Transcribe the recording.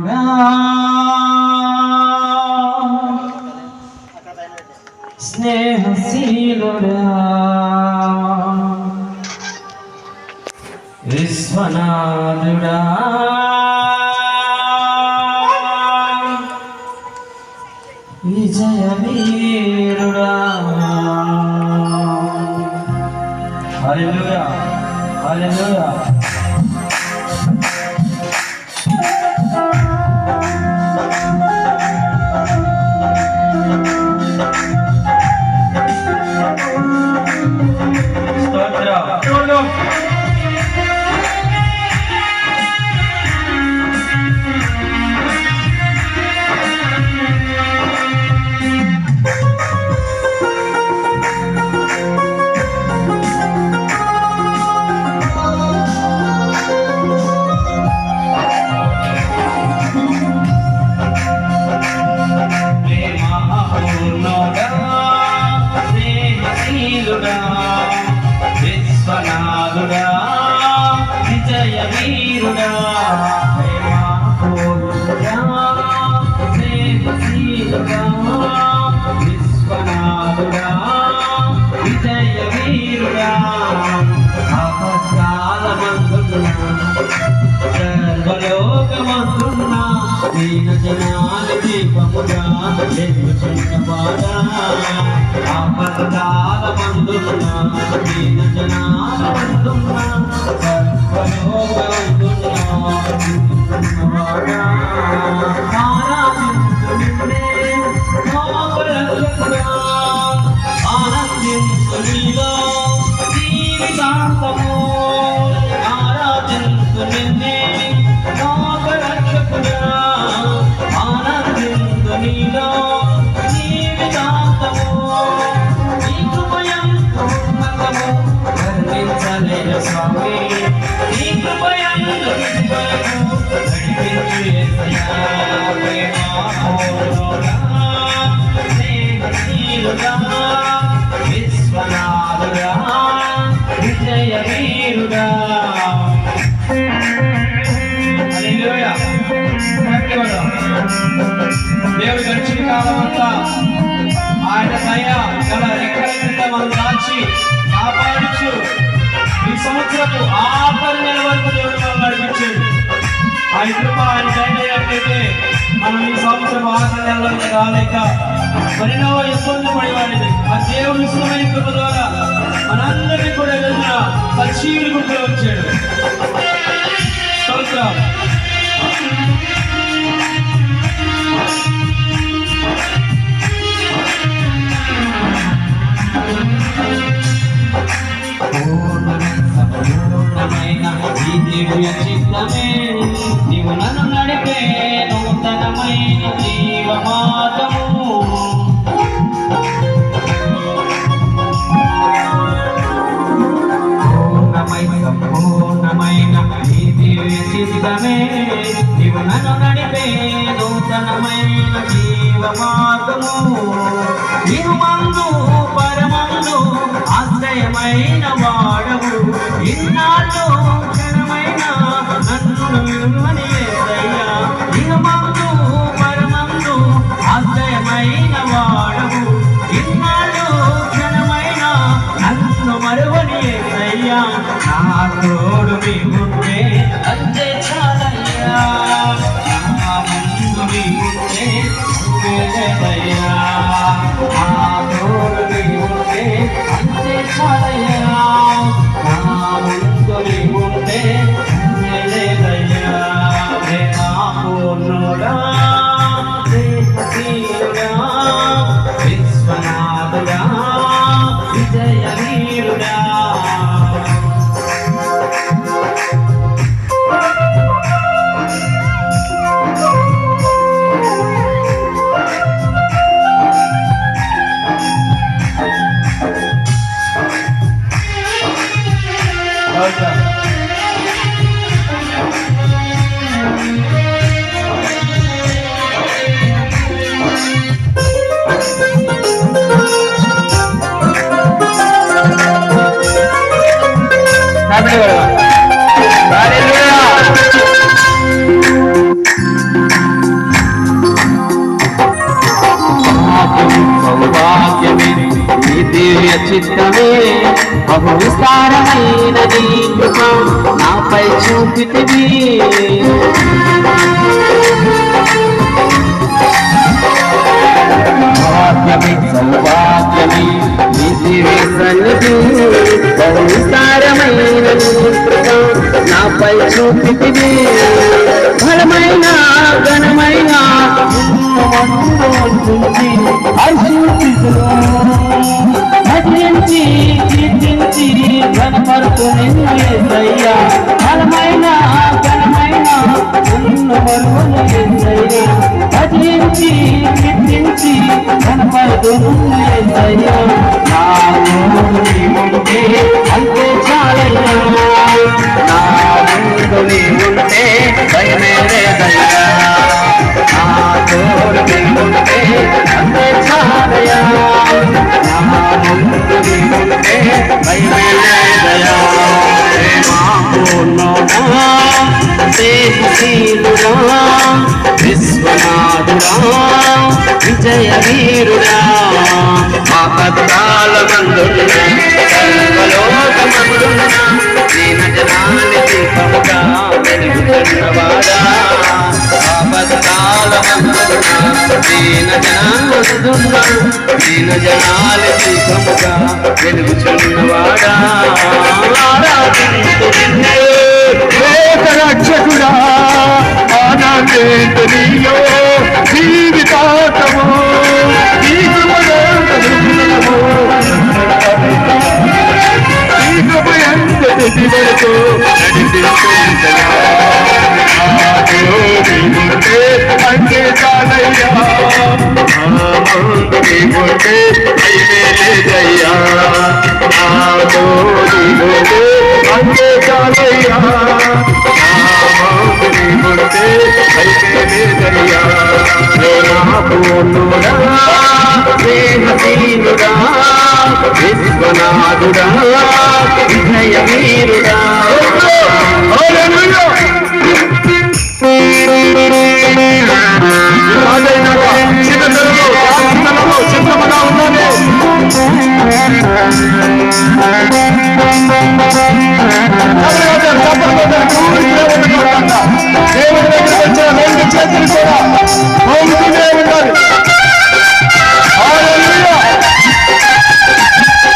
దయాళుడా స్నేహశీలుడా విశ్వనాథుడా విజయవీరుడా హల్లెలూయా హల్లెలూయా విశ్వనాథుడా విజయవీరుడా విశ్వనాథుడా విజయవీరుడా సర్వలోకమందున్నా దీన జనాల దీపముగా చిన్నవాడా ఆపత్కాలమందున్నా దీన జనాలమందున్నా సర్వలోకమందున్నా ఆనందించు నీలో జీవితాంతము ఆరాధించు నిన్నే లోకరక్షకుడా ఆనందించు నీలో జీవితాంతము నీ కృపయందు ఉన్నతము వర్ణించలేని స్వామి నీ కృపయందు నడిపించు యేసయ్యా విశ్వనాథుడా విజయవీరుడా దేవుడు గడిచిన కాలం అంతా ఆయన దయ గల రెక్కల కింద మనం దాచి కాపాడించు ఈ సంవత్సరపు ఆఖరి నెల వరకు దేవుడు మనం నడిపించాడు. ఆయన కృప ఆయన దయనైతే మనం ఈ సంవత్సరం ఆఖరి నెలలోకి రాలేక మరెన్నో ఇబ్బంది పడేవాడిని ఆ దేవుడు ఇష్టమైన కృప ద్వారా మనందరినీ కూడా వెళ్ళిన సజీవుని గుంపులో వచ్చాడు. స్తోత్రం. సంపూర్ణమైన ఈ దివ్య చిత్తమే నీవు నన్ను నడిపే నూతనమైన జీవ మార్గము సంపూర్ణమైన ఈ దివ్య చిత్తమే నీవు నన్ను నడిపే నూతనమైన జీవ మార్గము నీవు మందు పరమందు ఆశ్రయమైన వాడవు ఇన్నాళ్ళు క్షణమైన నన్ను విలువని యేసయ్యా నీవు మందు పరమందు ఆశ్రయమైన వాడవు ఇన్నాళ్ళు క్షణమైన నన్ను మరువని యేసయ్యా నా తోడు నీవుంటే అంతే చాలయ్యా నా ముందు నీవుంటే నువ్వేదయ్యా నా తోడు నీవుంటే అంతే చాలయ్యా నా ముందు నీవుంటే నువ్వేదయ్యా ప్రేమా పూర్ణుడా ప్రేమశీలుడా విశ్వనాథుడా విజయవీరుడా చిత్తమే బహు విస్తారమైన నీ కృప నాపై చూపితివి. భాగ్యమే సౌభాగ్యమే నీతివే సన్నిధి బహు విస్తారమైన నీ కృప నాపై చూపితివి. బలమైన ఘనమైన భజించి కీర్తించి ఘనపరుతు నిన్ను యేసయ్యా. బలమైన ఘనమైన నిన్ను మరువను యేసయ్యా. భజించి కీర్తించి ఘనపరుతు నిన్ను యేసయ్యా. నా ముందు నీవుంటే అంతే చాలయ్యా. నా ముందు నీవుంటే భయమే లేదయ్యా. నా తోడు నీవుంటే అంతే చాలయ్యా. నా ముందు నీవుంటే భయమే లేదయ్యా. ప్రేమాపూర్ణుడా దేశశీలుడా విశ్వనాథుడా విజయ వీరుడా ఆపత్కాల మందున్న సర్వలోకమందున్న దీన జనాన్ని దీపముగా వెలుగుతున్నవాడా. ఆపత్కాల మందున్న దీన జనాన్ని దీపముగా వెలుగుచున్నవాడా. రక్షకుడా ఆనందేంద్రియో జీవితాంతము అంటే చాలయ్యా. నీకుంటే భయమే లేదయ్యా. అంటే చాలయ్యా. నీకుంటే భయమే లేదయ్యా. పూర్ణుడా దేహశీలుడా విశ్వనాథుడా విజయ వీరుడా. చిత్రమగా ఉన్నది.